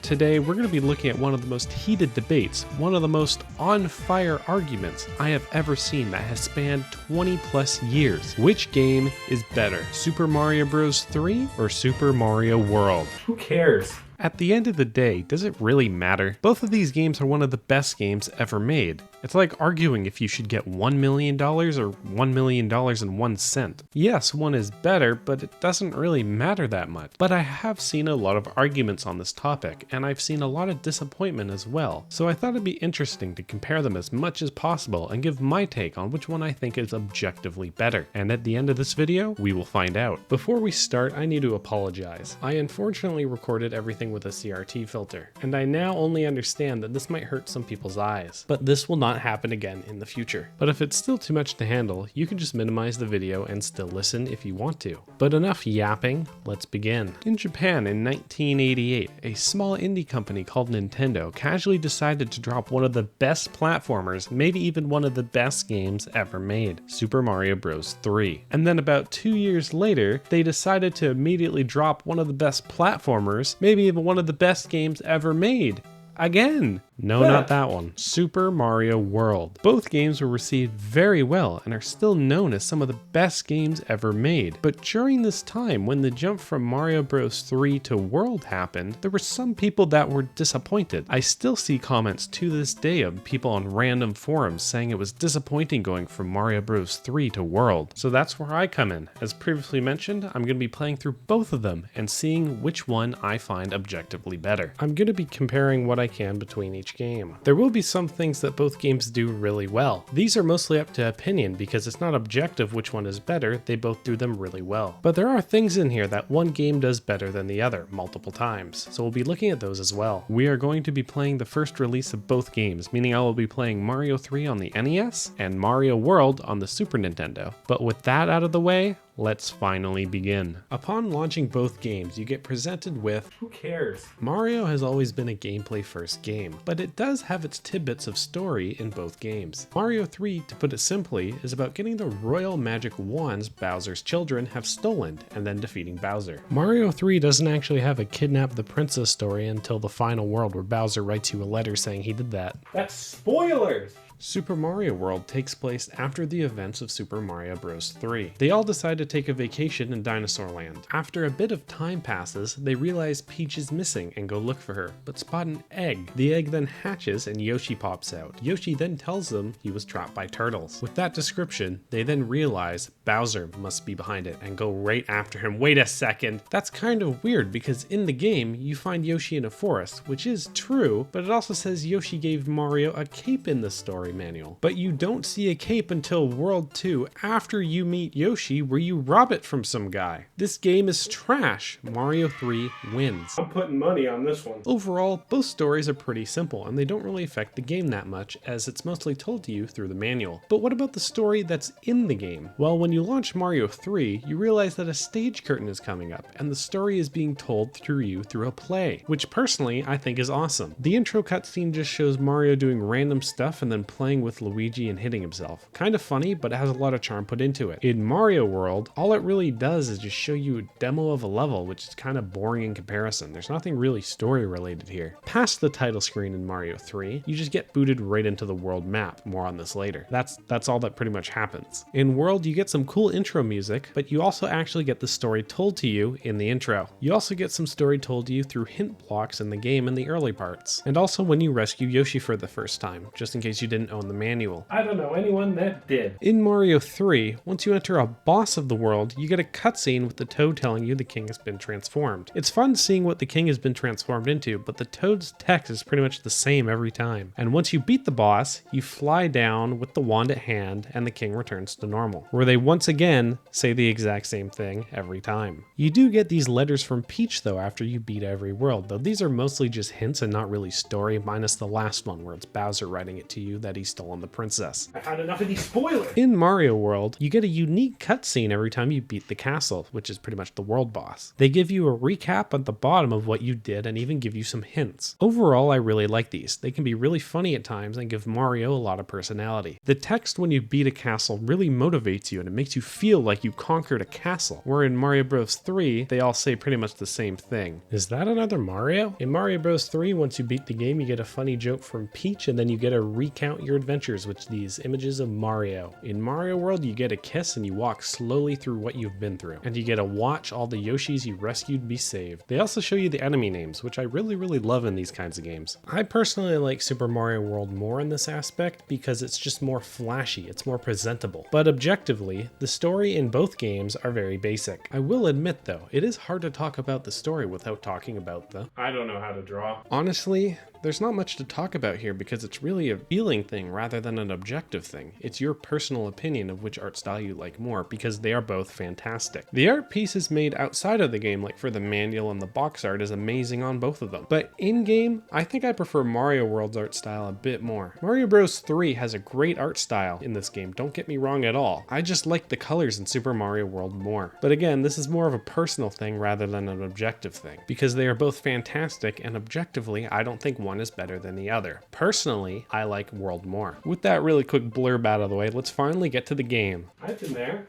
Today, we're going to be looking at one of the most heated debates, one of the most on-fire arguments I have ever seen that has spanned 20 plus years. Which game is better, Super Mario Bros. 3 or Super Mario World? Who cares? At the end of the day, does it really matter? Both of these games are one of the best games ever made. It's like arguing if you should get $1 million or $1 million and 1 cent. Yes, one is better, but it doesn't really matter that much. But I have seen a lot of arguments on this topic, and I've seen a lot of disappointment as well. So I thought it'd be interesting to compare them as much as possible and give my take on which one I think is objectively better. And at the end of this video, we will find out. Before we start, I need to apologize. I unfortunately recorded everything with a CRT filter, and I now only understand that this might hurt some people's eyes, but this will not happen again in the future. But if it's still too much to handle, you can just minimize the video and still listen if you want to. But enough yapping, let's begin. In Japan in 1988, a small indie company called Nintendo casually decided to drop one of the best platformers, maybe even one of the best games ever made, Super Mario Bros. 3. And then about 2 years later, they decided to immediately drop one of the best platformers, maybe even one of the best games ever made. Again! No, not that one. Super Mario World. Both games were received very well and are still known as some of the best games ever made. But during this time, when the jump from Mario Bros. 3 to World happened, there were some people that were disappointed. I still see comments to this day of people on random forums saying it was disappointing going from Mario Bros. 3 to World. So that's where I come in. As previously mentioned, I'm going to be playing through both of them and seeing which one I find objectively better. I'm going to be comparing what I can between each game. There will be some things that both games do really well. These are mostly up to opinion because it's not objective which one is better, they both do them really well. But there are things in here that one game does better than the other multiple times, so we'll be looking at those as well. We are going to be playing the first release of both games, meaning I will be playing Mario 3 on the NES and Mario World on the Super Nintendo. But with that out of the way, let's finally begin. Upon launching both games, you get presented with, who cares? Mario has always been a gameplay first game, but it does have its tidbits of story in both games. Mario 3, to put it simply, is about getting the royal magic wands Bowser's children have stolen and then defeating Bowser. Mario 3 doesn't actually have a kidnap the princess story until the final world where Bowser writes you a letter saying he did that. That's spoilers! Super Mario World takes place after the events of Super Mario Bros. 3. They all decide to take a vacation in Dinosaur Land. After a bit of time passes, they realize Peach is missing and go look for her, but spot an egg. The egg then hatches and Yoshi pops out. Yoshi then tells them he was trapped by turtles. With that description, they then realize Bowser must be behind it and go right after him. Wait a second! That's kind of weird because in the game, you find Yoshi in a forest, which is true, but it also says Yoshi gave Mario a cape in the story manual. But you don't see a cape until World 2 after you meet Yoshi where you rob it from some guy. This game is trash. Mario 3 wins. I'm putting money on this one. Overall, both stories are pretty simple and they don't really affect the game that much as it's mostly told to you through the manual. But what about the story that's in the game? Well, when you launch Mario 3, you realize that a stage curtain is coming up and the story is being told through you through a play, which personally I think is awesome. The intro cutscene just shows Mario doing random stuff and then playing with Luigi and hitting himself. Kind of funny, but it has a lot of charm put into it. In Mario World, all it really does is just show you a demo of a level, which is kind of boring in comparison. There's nothing really story related here. Past the title screen in Mario 3, you just get booted right into the world map. More on this later. That's all that pretty much happens. In World, you get some cool intro music, but you also actually get the story told to you in the intro. You also get some story told to you through hint blocks in the game in the early parts, and also when you rescue Yoshi for the first time, just in case you didn't own the manual. I don't know anyone that did. In Mario 3, once you enter a boss of the world, you get a cutscene with the Toad telling you the king has been transformed. It's fun seeing what the king has been transformed into, but the Toad's text is pretty much the same every time. And once you beat the boss, you fly down with the wand at hand and the king returns to normal, where they once again say the exact same thing every time. You do get these letters from Peach though after you beat every world, though these are mostly just hints and not really story, minus the last one where it's Bowser writing it to you that he's stolen the princess. I've had enough of these spoilers. In Mario World, you get a unique cutscene every time you beat the castle, which is pretty much the world boss. They give you a recap at the bottom of what you did and even give you some hints. Overall, I really like these. They can be really funny at times and give Mario a lot of personality. The text when you beat a castle really motivates you and it makes you feel like you conquered a castle, where in Mario Bros. 3, they all say pretty much the same thing. Is that another Mario? In Mario Bros. 3, once you beat the game, you get a funny joke from Peach and then you get to recount your adventures with these images of Mario. In Mario World, you get a kiss and you walk slowly through what you've been through. And you get to watch all the Yoshis you rescued be saved. They also show you the enemy names, which I really love in these kinds of games. I personally like Super Mario World more in this aspect because it's just more flashy, it's more presentable. But objectively, the story in both games are very basic. I will admit though, it is hard to talk about the story without talking about the... I don't know how to draw. Honestly, there's not much to talk about here because it's really a feeling thing rather than an objective thing. It's your personal opinion of which art style you like more because they are both fantastic. The art pieces made outside of the game, like for the manual and the box art, is amazing on both of them. But in-game, I think I prefer Mario World's art style a bit more. Mario Bros. 3 has a great art style in this game, don't get me wrong at all. I just like the colors in Super Mario World more. But again, this is more of a personal thing rather than an objective thing, because they are both fantastic and objectively, I don't think one is better than the other. Personally, I like World more. With that really quick blurb out of the way, let's finally get to the game. I've been there.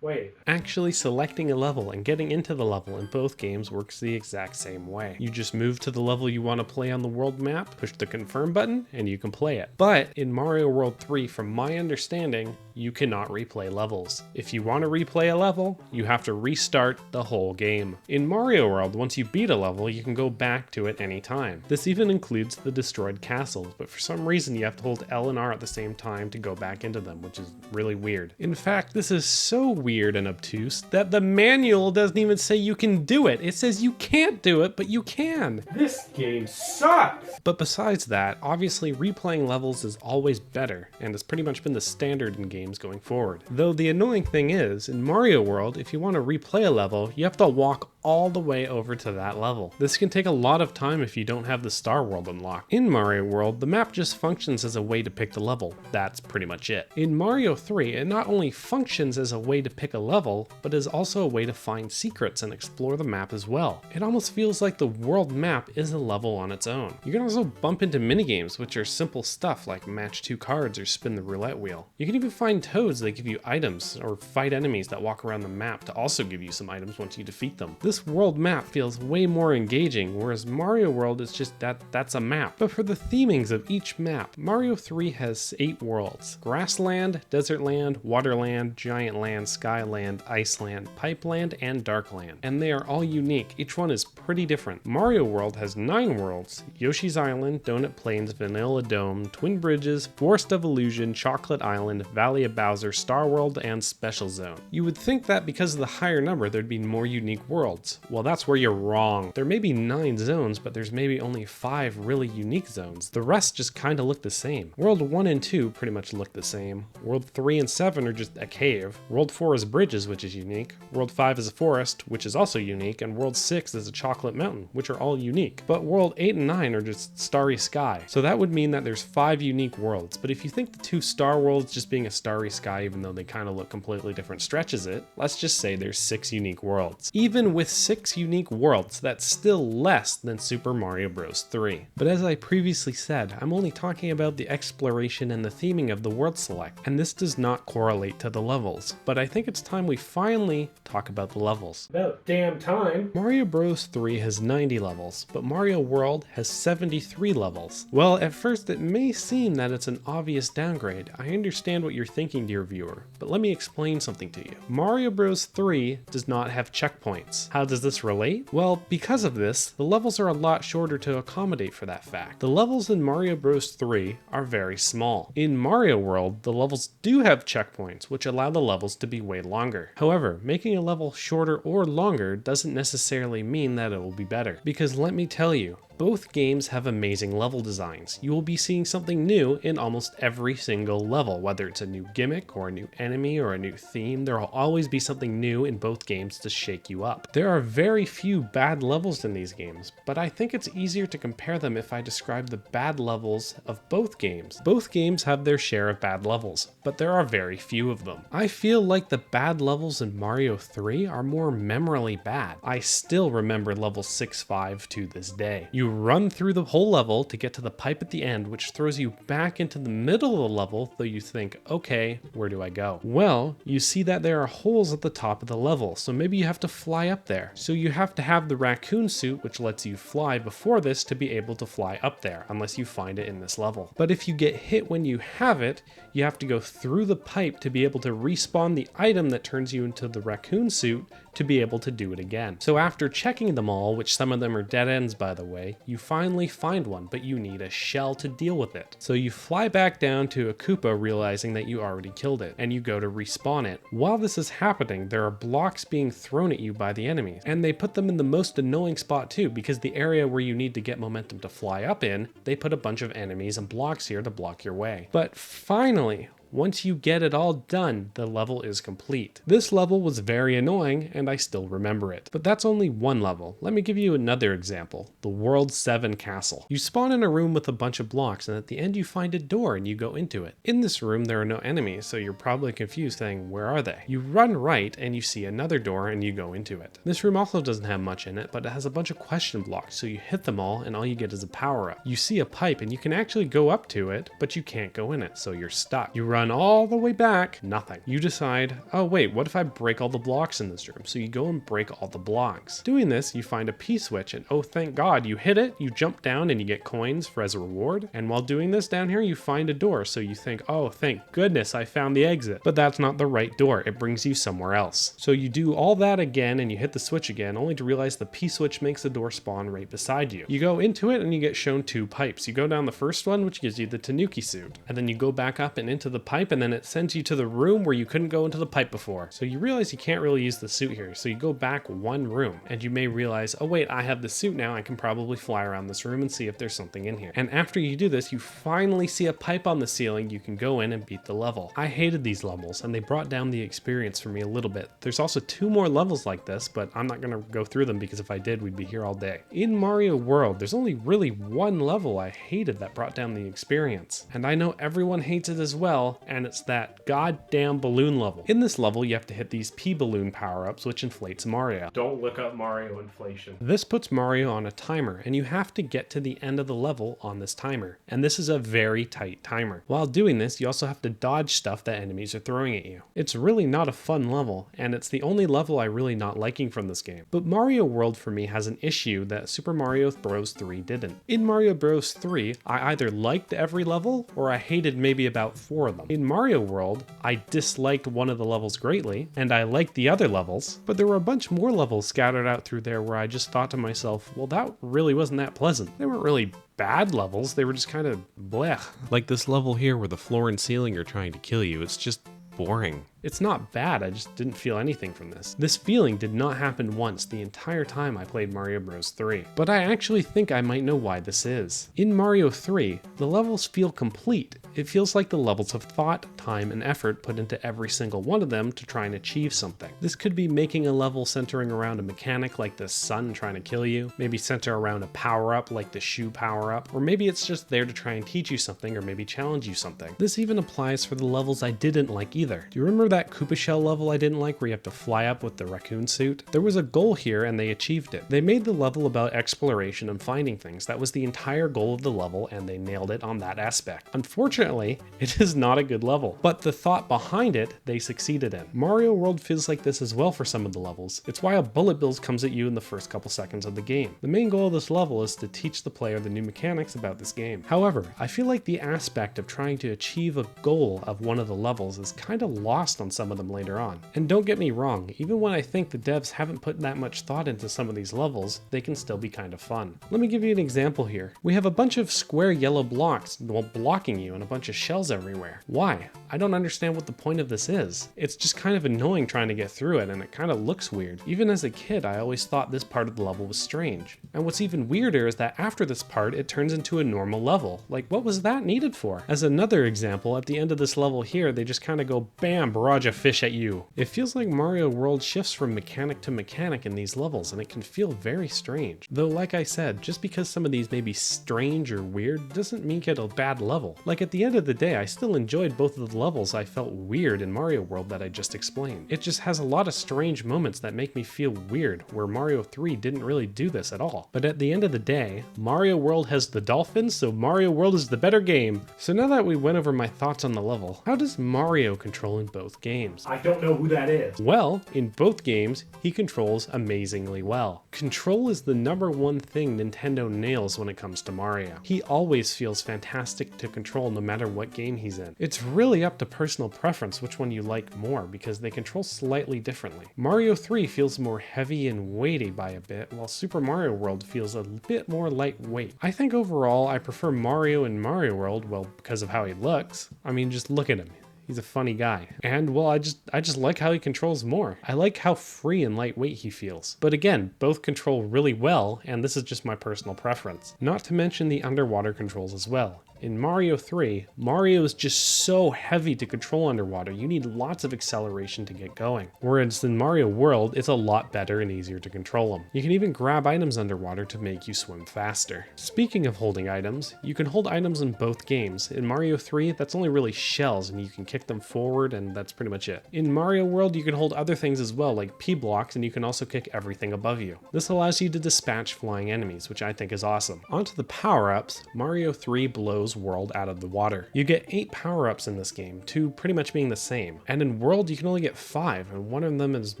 Wait. Actually selecting a level and getting into the level in both games works the exact same way. You just move to the level you want to play on the world map, push the confirm button, and you can play it. But in Mario World 3, from my understanding, you cannot replay levels. If you want to replay a level, you have to restart the whole game. In Mario World, once you beat a level, you can go back to it anytime. This even includes the destroyed castles, but for some reason you have to hold L and R at the same time to go back into them, which is really weird. In fact, this is so weird and obtuse that the manual doesn't even say you can do it. It says you can't do it, but you can. This game sucks! But besides that, obviously replaying levels is always better, and it's pretty much been the standard in games going forward. Though the annoying thing is, in Mario World, if you want to replay a level, you have to walk all the way over to that level. This can take a lot of time if you don't have the Star World unlocked. In Mario World, the map just functions as a way to pick the level. That's pretty much it. In Mario 3, it not only functions as a way to pick a level, but is also a way to find secrets and explore the map as well. It almost feels like the world map is a level on its own. You can also bump into minigames, which are simple stuff like match 2 cards or spin the roulette wheel. You can even find toads that give you items, or fight enemies that walk around the map to also give you some items once you defeat them. This world map feels way more engaging, whereas Mario World is just that's a map. But for the themings of each map, Mario 3 has 8 worlds: Grassland, Desertland, Waterland, Giant Land, Skyland, Iceland, Pipeland, and Darkland. And they are all unique. Each one is pretty different. Mario World has 9 worlds: Yoshi's Island, Donut Plains, Vanilla Dome, Twin Bridges, Forest of Illusion, Chocolate Island, Valley of Bowser, Star World, and Special Zone. You would think that because of the higher number, there'd be more unique worlds. Well, that's where you're wrong. There may be 9 zones, but there's maybe only 5 really unique zones. The rest just kinda look the same. World 1 and 2 pretty much look the same. World 3 and 7 are just a cave. World 4 is bridges, which is unique. World 5 is a forest, which is also unique. And World 6 is a chocolate mountain, which are all unique. But World 8 and 9 are just starry sky. So that would mean that there's 5 unique worlds. But if you think the 2 star worlds just being a starry sky, even though they kind of look completely different, stretches it, let's just say there's 6 unique worlds. Even with 6 unique worlds, that's still less than Super Mario Bros. 3. But as I previously said, I'm only talking about the exploration and the theming of the world select, and this does not correlate to the levels. But I think it's time we finally talk about the levels. About damn time. Mario Bros. 3 has 90 levels, but Mario World has 73 levels. Well, at first it may seem that it's an obvious downgrade. I understand what you're thinking, dear viewer, but let me explain something to you. Mario Bros. 3 does not have checkpoints. How does this relate? Well, because of this, the levels are a lot shorter to accommodate for that fact. The levels in Mario Bros. 3 are very small. In Mario World, the levels do have checkpoints, which allow the levels to be way longer. However, making a level shorter or longer doesn't necessarily mean that it will be better. Because let me tell you, Both games have amazing level designs. You will be seeing something new in almost every single level, whether it's a new gimmick or a new enemy or a new theme. There will always be something new in both games to shake you up. There are very few bad levels in these games, but I think it's easier to compare them if I describe the bad levels of both games. Both games have their share of bad levels, but there are very few of them. I feel like the bad levels in Mario 3 are more memorably bad. I still remember level 6-5 to this day. You run through the whole level to get to the pipe at the end, which throws you back into the middle of the level, though you think, okay, where do I go? Well, you see that there are holes at the top of the level, so maybe you have to fly up there. So you have to have the raccoon suit, which lets you fly before this to be able to fly up there, unless you find it in this level. But if you get hit when you have it, you have to go through the pipe to be able to respawn the item that turns you into the raccoon suit to be able to do it again. So after checking them all, which some of them are dead ends by the way, you finally find one, but you need a shell to deal with it. So you fly back down to a Koopa realizing that you already killed it, and you go to respawn it. While this is happening, there are blocks being thrown at you by the enemies, and they put them in the most annoying spot too, because the area where you need to get momentum to fly up in, they put a bunch of enemies and blocks here to block your way. But finally, once you get it all done, the level is complete. This level was very annoying, and I still remember it. But that's only one level. Let me give you another example. The World 7 Castle. You spawn in a room with a bunch of blocks, and at the end you find a door and you go into it. In this room there are no enemies, so you're probably confused saying, where are they? You run right and you see another door and you go into it. This room also doesn't have much in it, but it has a bunch of question blocks, so you hit them all and all you get is a power up. You see a pipe and you can actually go up to it, but you can't go in it, so you're stuck. You run all the way back, nothing. You decide, oh wait, what if I break all the blocks in this room? So you go and break all the blocks. Doing this, you find a P-switch, and oh thank God, you hit it, you jump down and you get coins as a reward. And while doing this down here, you find a door, so you think, oh thank goodness I found the exit. But that's not the right door, it brings you somewhere else. So you do all that again and you hit the switch again, only to realize the P-switch makes the door spawn right beside you. You go into it and you get shown two pipes. You go down the first one, which gives you the Tanuki suit, and then you go back up and into the pipe, and then it sends you to the room where you couldn't go into the pipe before. So you realize you can't really use the suit here, so you go back one room and you may realize, oh wait, I have the suit now, I can probably fly around this room and see if there's something in here. And after you do this, you finally see a pipe on the ceiling, you can go in and beat the level. I hated these levels and they brought down the experience for me a little bit. There's also 2 more levels like this, but I'm not gonna go through them because if I did, we'd be here all day. In Mario World, there's only really one level I hated that brought down the experience. And I know everyone hates it as well, and it's that goddamn balloon level. In this level, you have to hit these P-balloon power-ups, which inflates Mario. Don't look up Mario inflation. This puts Mario on a timer, and you have to get to the end of the level on this timer. And this is a very tight timer. While doing this, you also have to dodge stuff that enemies are throwing at you. It's really not a fun level, and it's the only level I really not liking from this game. But Mario World for me has an issue that Super Mario Bros. 3 didn't. In Mario Bros. 3, I either liked every level, or I hated maybe about 4 of them. In Mario World, I disliked one of the levels greatly, and I liked the other levels, but there were a bunch more levels scattered out through there where I just thought to myself, well, that really wasn't that pleasant. They weren't really bad levels, they were just kind of blech. Like this level here where the floor and ceiling are trying to kill you, it's just boring. It's not bad, I just didn't feel anything from this. This feeling did not happen once the entire time I played Mario Bros. 3. But I actually think I might know why this is. In Mario 3, the levels feel complete. It feels like the levels have thought, time, and effort put into every single one of them to try and achieve something. This could be making a level centering around a mechanic like the sun trying to kill you, maybe center around a power-up like the shoe power-up, or maybe it's just there to try and teach you something or maybe challenge you something. This even applies for the levels I didn't like either. Do you remember that Koopa Shell level I didn't like where you have to fly up with the raccoon suit? There was a goal here and they achieved it. They made the level about exploration and finding things. That was the entire goal of the level and they nailed it on that aspect. Unfortunately, it is not a good level, but the thought behind it, they succeeded in. Mario World feels like this as well for some of the levels. It's why a bullet bill comes at you in the first couple seconds of the game. The main goal of this level is to teach the player the new mechanics about this game. However, I feel like the aspect of trying to achieve a goal of one of the levels is kind of lost on some of them later on. And don't get me wrong, even when I think the devs haven't put that much thought into some of these levels, they can still be kind of fun. Let me give you an example here. We have a bunch of square yellow blocks blocking you and a bunch bunch of shells everywhere. Why? I don't understand what the point of this is. It's just kind of annoying trying to get through it, and it kind of looks weird. Even as a kid, I always thought this part of the level was strange. And what's even weirder is that after this part, it turns into a normal level. Like, what was that needed for? As another example, at the end of this level here, they just kind of go bam, barrage of fish at you. It feels like Mario World shifts from mechanic to mechanic in these levels, and it can feel very strange. Though, like I said, just because some of these may be strange or weird doesn't make it a bad level. Like, at the end of the day, I still enjoyed both of the levels I felt weird in Mario World that I just explained. It just has a lot of strange moments that make me feel weird, where Mario 3 didn't really do this at all. But at the end of the day, Mario World has the dolphins, so Mario World is the better game. So now that we went over my thoughts on the level, how does Mario control in both games? I don't know who that is. Well, in both games, he controls amazingly well. Control is the number one thing Nintendo nails when it comes to Mario. He always feels fantastic to control no matter what game he's in. It's really up to personal preference which one you like more, because they control slightly differently. Mario 3 feels more heavy and weighty by a bit, while Super Mario World feels a bit more lightweight. I think overall I prefer Mario in Mario World, well, because of how he looks. I mean, just look at him. He's a funny guy. And well, I just like how he controls more. I like how free and lightweight he feels. But again, both control really well, and this is just my personal preference. Not to mention the underwater controls as well. In Mario 3, Mario is just so heavy to control underwater, you need lots of acceleration to get going. Whereas in Mario World, it's a lot better and easier to control them. You can even grab items underwater to make you swim faster. Speaking of holding items, you can hold items in both games. In Mario 3, that's only really shells, and you can kick them forward, and that's pretty much it. In Mario World, you can hold other things as well, like P-blocks, and you can also kick everything above you. This allows you to dispatch flying enemies, which I think is awesome. Onto the power-ups, Mario 3 blows World out of the water. You get 8 power-ups in this game, 2 pretty much being the same. And in World, you can only get 5, and one of them is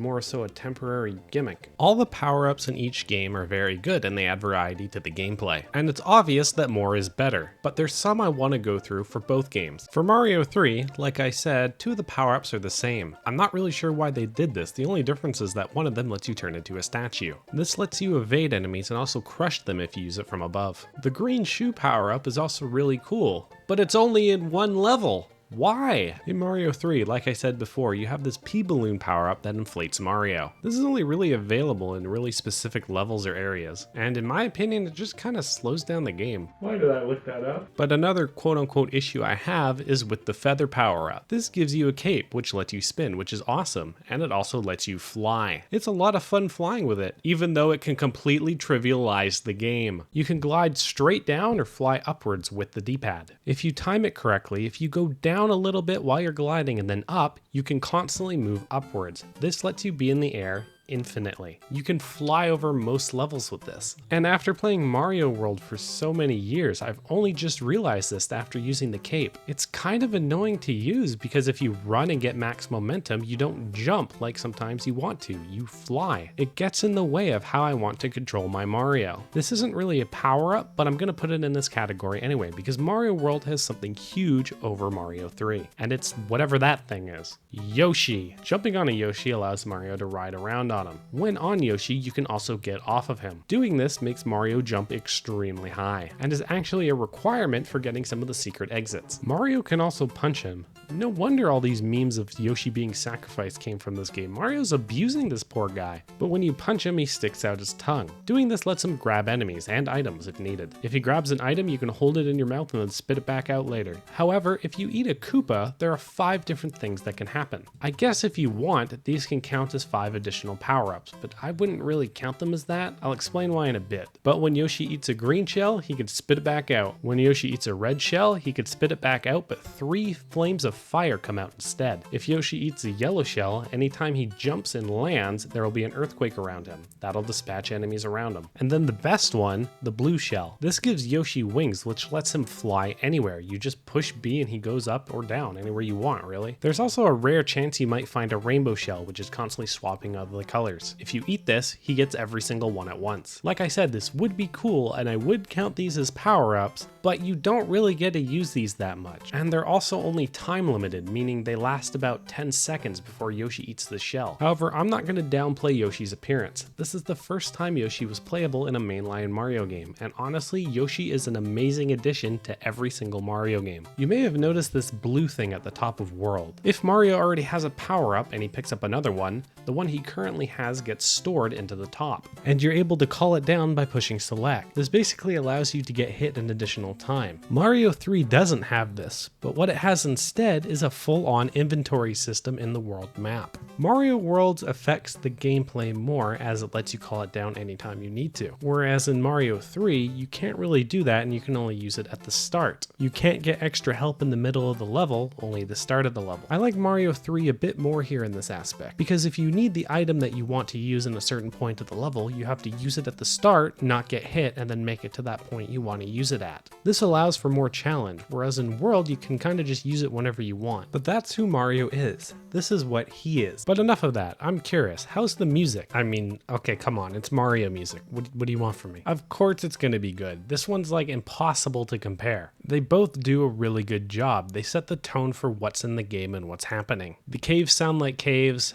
more so a temporary gimmick. All the power-ups in each game are very good, and they add variety to the gameplay. And it's obvious that more is better, but there's some I want to go through for both games. For Mario 3, like I said, 2 of the power-ups are the same. I'm not really sure why they did this. The only difference is that one of them lets you turn into a statue. This lets you evade enemies and also crush them if you use it from above. The green shoe power-up is also really cool, but it's only in one level. Why? In Mario 3, like I said before, you have this P-balloon power-up that inflates Mario. This is only really available in really specific levels or areas, and in my opinion, it just kind of slows down the game. Why did I look that up? But another quote-unquote issue I have is with the feather power-up. This gives you a cape, which lets you spin, which is awesome, and it also lets you fly. It's a lot of fun flying with it, even though it can completely trivialize the game. You can glide straight down or fly upwards with the D-pad. If you time it correctly, if you go down a little bit while you're gliding and then up, you can constantly move upwards. This lets you be in the air infinitely. You can fly over most levels with this. And after playing Mario World for so many years, I've only just realized this after using the cape. It's kind of annoying to use because if you run and get max momentum, you don't jump like sometimes you want to, you fly. It gets in the way of how I want to control my Mario. This isn't really a power-up, but I'm gonna put it in this category anyway because Mario World has something huge over Mario 3, and it's whatever that thing is. Yoshi. Jumping on a Yoshi allows Mario to ride around on him. When on Yoshi, you can also get off of him. Doing this makes Mario jump extremely high, and is actually a requirement for getting some of the secret exits. Mario can also punch him. No wonder all these memes of Yoshi being sacrificed came from this game. Mario's abusing this poor guy. But when you punch him, he sticks out his tongue. Doing this lets him grab enemies and items if needed. If he grabs an item, you can hold it in your mouth and then spit it back out later. However, if you eat a Koopa, there are 5 different things that can happen. I guess if you want, these can count as 5 additional power-ups, but I wouldn't really count them as that. I'll explain why in a bit. But when Yoshi eats a green shell, he can spit it back out. When Yoshi eats a red shell, he could spit it back out, but 3 flames of fire come out instead. If Yoshi eats a yellow shell, anytime he jumps and lands, there will be an earthquake around him. That'll dispatch enemies around him. And then the best one, the blue shell. This gives Yoshi wings, which lets him fly anywhere. You just push B and he goes up or down, anywhere you want, really. There's also a rare chance you might find a rainbow shell, which is constantly swapping out of the colors. If you eat this, he gets every single one at once. Like I said, this would be cool, and I would count these as power-ups, but you don't really get to use these that much. And they're also only time limited, meaning they last about 10 seconds before Yoshi eats the shell. However, I'm not going to downplay Yoshi's appearance. This is the first time Yoshi was playable in a mainline Mario game, and honestly, Yoshi is an amazing addition to every single Mario game. You may have noticed this blue thing at the top of World. If Mario already has a power-up and he picks up another one, the one he currently has gets stored into the top, and you're able to call it down by pushing select. This basically allows you to get hit an additional time. Mario 3 doesn't have this, but what it has instead is a full-on inventory system in the world map. Mario Worlds affects the gameplay more as it lets you call it down anytime you need to, whereas in Mario 3 you can't really do that and you can only use it at the start. You can't get extra help in the middle of the level, only the start of the level. I like Mario 3 a bit more here in this aspect, because if you need the item that you want to use in a certain point of the level, you have to use it at the start, not get hit, and then make it to that point you want to use it at. This allows for more challenge, whereas in World you can kind of just use it whenever you want. But that's who Mario is. This is what he is. But enough of that. I'm curious, how's the music? I mean, okay, come on, it's Mario music. What do you want from me? Of course it's gonna be good. This one's like impossible to compare. They both do a really good job. They set the tone for what's in the game and what's happening. The caves sound like caves.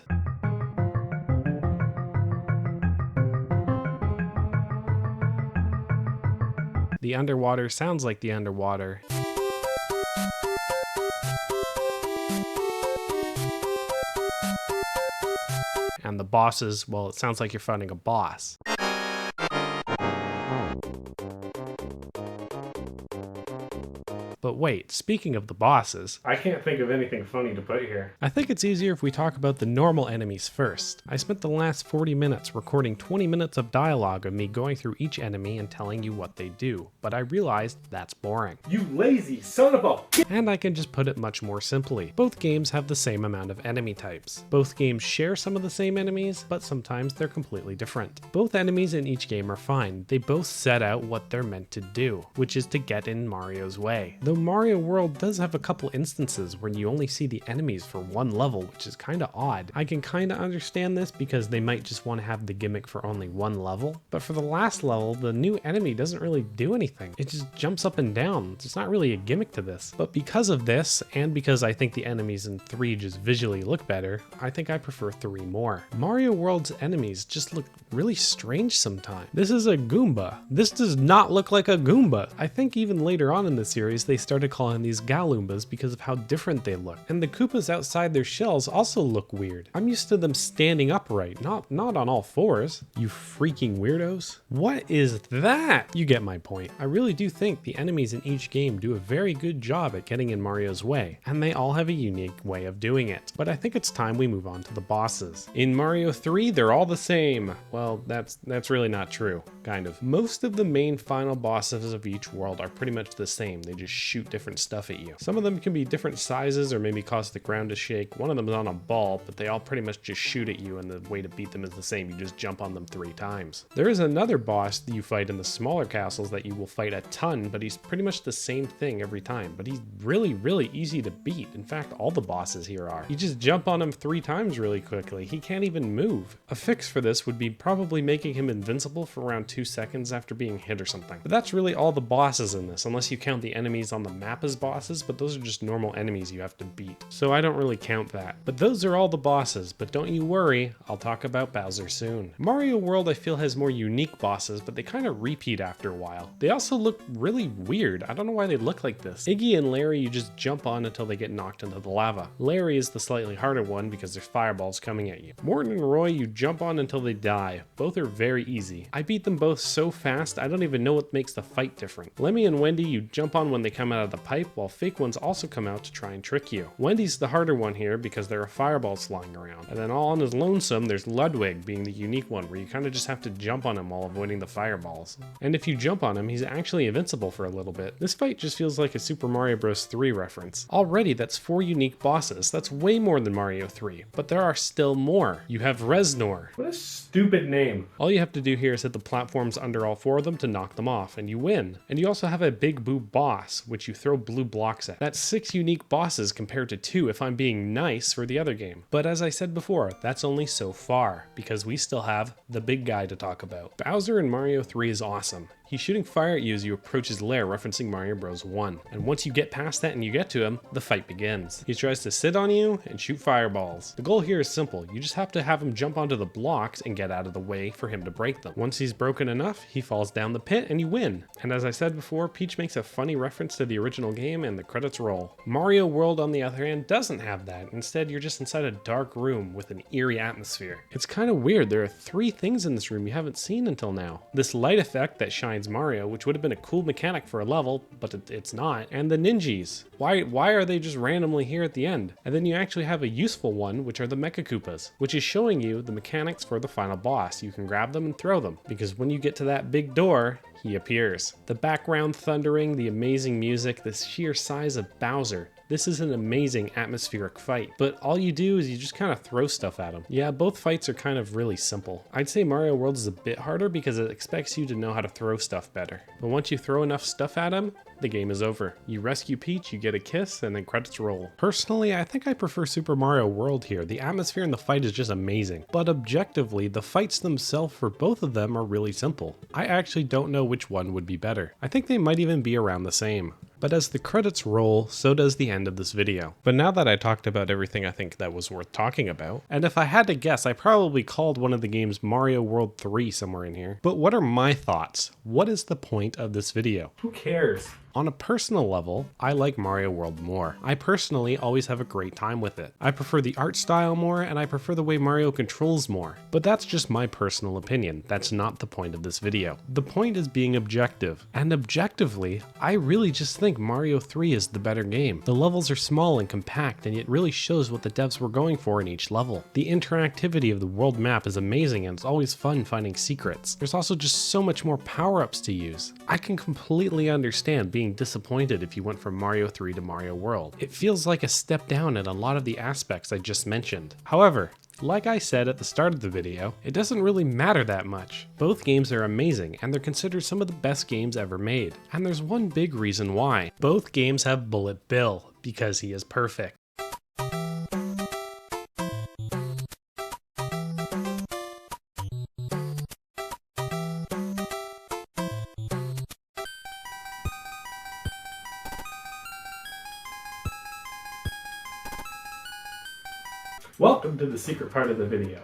The underwater sounds like the underwater. And the bosses, well, it sounds like you're fighting a boss. But wait, speaking of the bosses, I can't think of anything funny to put here. I think it's easier if we talk about the normal enemies first. I spent the last 40 minutes recording 20 minutes of dialogue of me going through each enemy and telling you what they do, but I realized that's boring. You lazy son of a... And I can just put it much more simply. Both games have the same amount of enemy types. Both games share some of the same enemies, but sometimes they're completely different. Both enemies in each game are fine. They both set out what they're meant to do, which is to get in Mario's way. Though Mario World does have a couple instances where you only see the enemies for one level, which is kinda odd. I can kinda understand this because they might just want to have the gimmick for only one level, but for the last level, the new enemy doesn't really do anything. It just jumps up and down. There's not really a gimmick to this. But because of this, and because I think the enemies in 3 just visually look better, I think I prefer 3 more. Mario World's enemies just look really strange sometimes. This is a Goomba. This does not look like a Goomba. I think even later on in the series, they started calling these Galoombas because of how different they look. And the Koopas outside their shells also look weird. I'm used to them standing upright, not on all fours. You freaking weirdos. What is that? You get my point. I really do think the enemies in each game do a very good job at getting in Mario's way, and they all have a unique way of doing it. But I think it's time we move on to the bosses. In Mario 3, they're all the same. Well, that's really not true, kind of. Most of the main final bosses of each world are pretty much the same. They just shoot different stuff at you. Some of them can be different sizes or maybe cause the ground to shake. One of them is on a ball, but they all pretty much just shoot at you, and the way to beat them is the same. You just jump on them 3 times. There is another boss that you fight in the smaller castles that you will fight a ton, but he's pretty much the same thing every time. But he's really easy to beat. In fact, all the bosses here are. You just jump on him 3 times really quickly. He can't even move. A fix for this would be probably making him invincible for around 2 seconds after being hit or something. But that's really all the bosses in this, unless you count the enemies on the map as bosses, but those are just normal enemies you have to beat. So I don't really count that. But those are all the bosses, but don't you worry, I'll talk about Bowser soon. Mario World I feel has more unique bosses, but they kind of repeat after a while. They also look really weird. I don't know why they look like this. Iggy and Larry you just jump on until they get knocked into the lava. Larry is the slightly harder one because there's fireballs coming at you. Morton and Roy you jump on until they die. Both are very easy. I beat them both so fast I don't even know what makes the fight different. Lemmy and Wendy you jump on when they come out of the pipe, while fake ones also come out to try and trick you. Wendy's the harder one here because there are fireballs flying around. And then all on his lonesome, there's Ludwig being the unique one where you kind of just have to jump on him while avoiding the fireballs. And if you jump on him, he's actually invincible for a little bit. This fight just feels like a Super Mario Bros. 3 reference. Already, that's 4 unique bosses. That's way more than Mario 3, but there are still more. You have Reznor. What a stupid name. All you have to do here is hit the platforms under all 4 of them to knock them off, and you win. And you also have a Big Boo boss, which which you throw blue blocks at. That's 6 unique bosses compared to 2 if I'm being nice for the other game. But as I said before, that's only so far, because we still have the big guy to talk about. Bowser in Mario 3 is awesome. He's shooting fire at you as you approach his lair, referencing Mario Bros. 1. And once you get past that and you get to him, the fight begins. He tries to sit on you and shoot fireballs. The goal here is simple. You just have to have him jump onto the blocks and get out of the way for him to break them. Once he's broken enough, he falls down the pit and you win. And as I said before, Peach makes a funny reference to the original game and the credits roll. Mario World, on the other hand, doesn't have that. Instead, you're just inside a dark room with an eerie atmosphere. It's kind of weird. There are 3 things in this room you haven't seen until now. This light effect that shines Mario, which would have been a cool mechanic for a level, but it's not. And the ninjas. Why are they just randomly here at the end? And then you actually have a useful one, which are the Mecha Koopas, which is showing you the mechanics for the final boss. You can grab them and throw them, because when you get to that big door, he appears. The background thundering, the amazing music, the sheer size of Bowser. This is an amazing atmospheric fight, but all you do is you just kind of throw stuff at him. Yeah, both fights are kind of really simple. I'd say Mario World is a bit harder because it expects you to know how to throw stuff better. But once you throw enough stuff at him, the game is over. You rescue Peach, you get a kiss, and then credits roll. Personally, I think I prefer Super Mario World here. The atmosphere in the fight is just amazing. But objectively, the fights themselves for both of them are really simple. I actually don't know which one would be better. I think they might even be around the same. But as the credits roll, so does the end of this video. But now that I talked about everything I think that was worth talking about, and if I had to guess, I probably called one of the games Mario World 3 somewhere in here. But what are my thoughts? What is the point of this video? Who cares? On a personal level, I like Mario World more. I personally always have a great time with it. I prefer the art style more, and I prefer the way Mario controls more. But that's just my personal opinion. That's not the point of this video. The point is being objective. And objectively, I really just think Mario 3 is the better game. The levels are small and compact, and it really shows what the devs were going for in each level. The interactivity of the world map is amazing, and it's always fun finding secrets. There's also just so much more power-ups to use. I can completely understand being disappointed if you went from Mario 3 to Mario World. It feels like a step down in a lot of the aspects I just mentioned. However, like I said at the start of the video, it doesn't really matter that much. Both games are amazing, and they're considered some of the best games ever made. And there's one big reason why. Both games have Bullet Bill, because he is perfect. Welcome to the secret part of the video.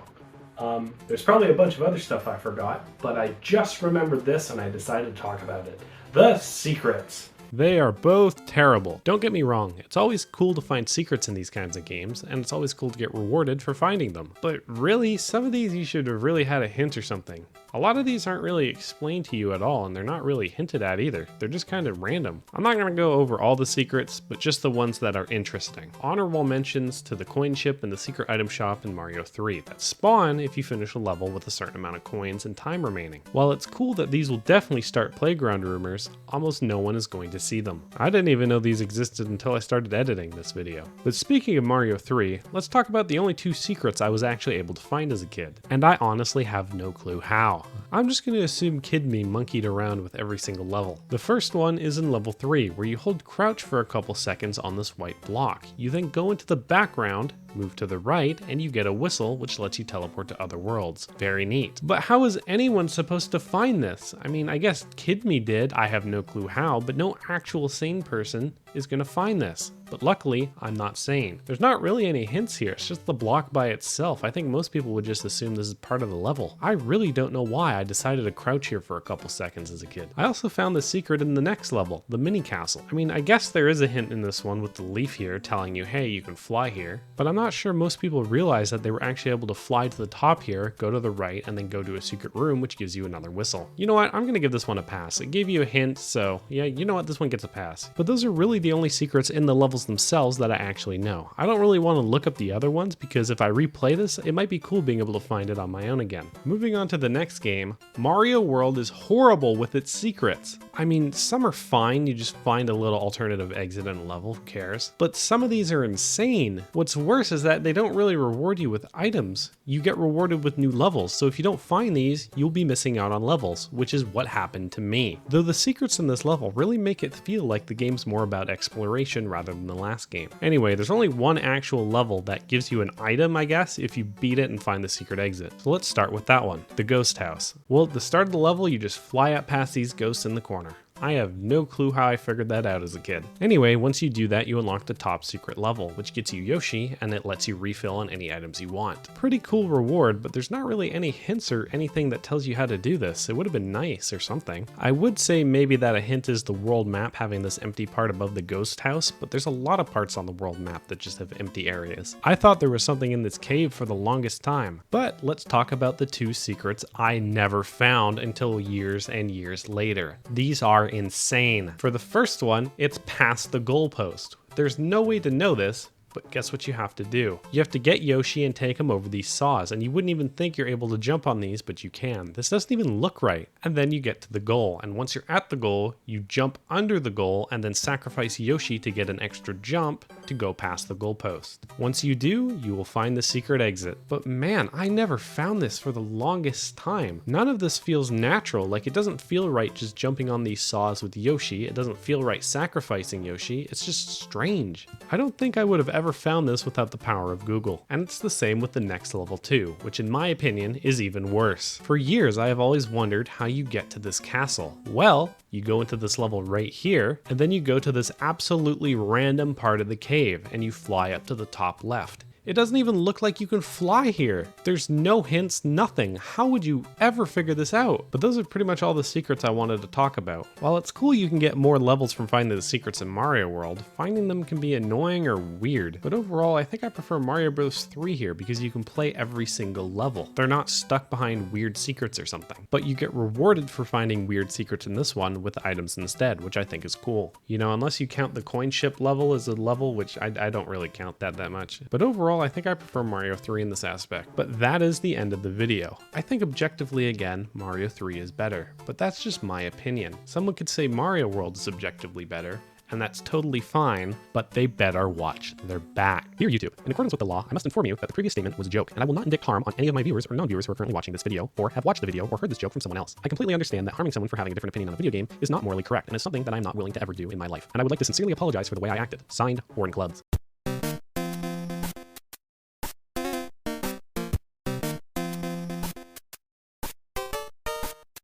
There's probably a bunch of other stuff I forgot, but I just remembered this and I decided to talk about it. The secrets. They are both terrible. Don't get me wrong, it's always cool to find secrets in these kinds of games, and it's always cool to get rewarded for finding them. But really, some of these you should have really had a hint or something. A lot of these aren't really explained to you at all, and they're not really hinted at either. They're just kind of random. I'm not going to go over all the secrets, but just the ones that are interesting. Honorable mentions to the coin ship and the secret item shop in Mario 3 that spawn if you finish a level with a certain amount of coins and time remaining. While it's cool that these will definitely start playground rumors, almost no one is going to see them. I didn't even know these existed until I started editing this video. But speaking of Mario 3, let's talk about the only 2 secrets I was actually able to find as a kid. And I honestly have no clue how. I'm just going to assume Kid Me monkeyed around with every single level. The first one is in level 3, where you hold crouch for a couple seconds on this white block. You then go into the background, move to the right, and you get a whistle which lets you teleport to other worlds. Very neat. But how is anyone supposed to find this? I mean, I guess Kid Me did, I have no clue how, but no actual sane person is going to find this. But luckily, I'm not sane. There's not really any hints here, it's just the block by itself. I think most people would just assume this is part of the level. I really don't know why I decided to crouch here for a couple seconds as a kid. I also found the secret in the next level, the mini castle. I mean, I guess there is a hint in this one with the leaf here telling you, hey, you can fly here, but I'm not sure most people realize that they were actually able to fly to the top here, go to the right, and then go to a secret room, which gives you another whistle. You know what? I'm gonna give this one a pass. It gave you a hint, so yeah, you know what? This one gets a pass. But those are really the only secrets in the level levels themselves that I actually know. I don't really want to look up the other ones because if I replay this, it might be cool being able to find it on my own again. Moving on to the next game, Mario World is horrible with its secrets. I mean, some are fine, you just find a little alternative exit in a level, who cares? But some of these are insane. What's worse is that they don't really reward you with items. You get rewarded with new levels, so if you don't find these, you'll be missing out on levels, which is what happened to me. Though the secrets in this level really make it feel like the game's more about exploration rather than the last game. Anyway, there's only one actual level that gives you an item, I guess, if you beat it and find the secret exit. So let's start with that one, the ghost house. Well, at the start of the level, you just fly up past these ghosts in the corner. I have no clue how I figured that out as a kid. Anyway, once you do that, you unlock the top secret level, which gets you Yoshi, and it lets you refill on any items you want. Pretty cool reward, but there's not really any hints or anything that tells you how to do this. It would have been nice or something. I would say maybe that a hint is the world map having this empty part above the ghost house, but there's a lot of parts on the world map that just have empty areas. I thought there was something in this cave for the longest time, but let's talk about the two secrets I never found until years and years later. These are insane. For the first one, it's past the goalpost. There's no way to know this, but guess what you have to do? You have to get Yoshi and take him over these saws, and you wouldn't even think you're able to jump on these, but you can. This doesn't even look right. And then you get to the goal, and once you're at the goal, you jump under the goal and then sacrifice Yoshi to get an extra jump to go past the goalpost. Once you do, you will find the secret exit. But man, I never found this for the longest time. None of this feels natural. Like, it doesn't feel right just jumping on these saws with Yoshi. It doesn't feel right sacrificing Yoshi. It's just strange. I don't think I would have ever found this without the power of Google. And it's the same with the next level too, which in my opinion is even worse. For years, I have always wondered how you get to this castle. Well, you go into this level right here, and then you go to this absolutely random part of the cave, and you fly up to the top left. It doesn't even look like you can fly here. There's no hints, nothing. How would you ever figure this out? But those are pretty much all the secrets I wanted to talk about. While it's cool you can get more levels from finding the secrets in Mario World, finding them can be annoying or weird. But overall, I think I prefer Mario Bros. 3 here because you can play every single level. They're not stuck behind weird secrets or something. But you get rewarded for finding weird secrets in this one with items instead, which I think is cool. You know, unless you count the coin ship level as a level, which I don't really count that much. But overall, I think I prefer Mario 3 in this aspect. But that is the end of the video. I think objectively again, Mario 3 is better, but that's just my opinion. Someone could say Mario World is objectively better, and that's totally fine, but they better watch their back. Dear YouTube, in accordance with the law, I must inform you that the previous statement was a joke, and I will not inflict harm on any of my viewers or non-viewers who are currently watching this video, or have watched the video or heard this joke from someone else. I completely understand that harming someone for having a different opinion on a video game is not morally correct, and is something that I'm not willing to ever do in my life. And I would like to sincerely apologize for the way I acted. Signed, Horn Clubs.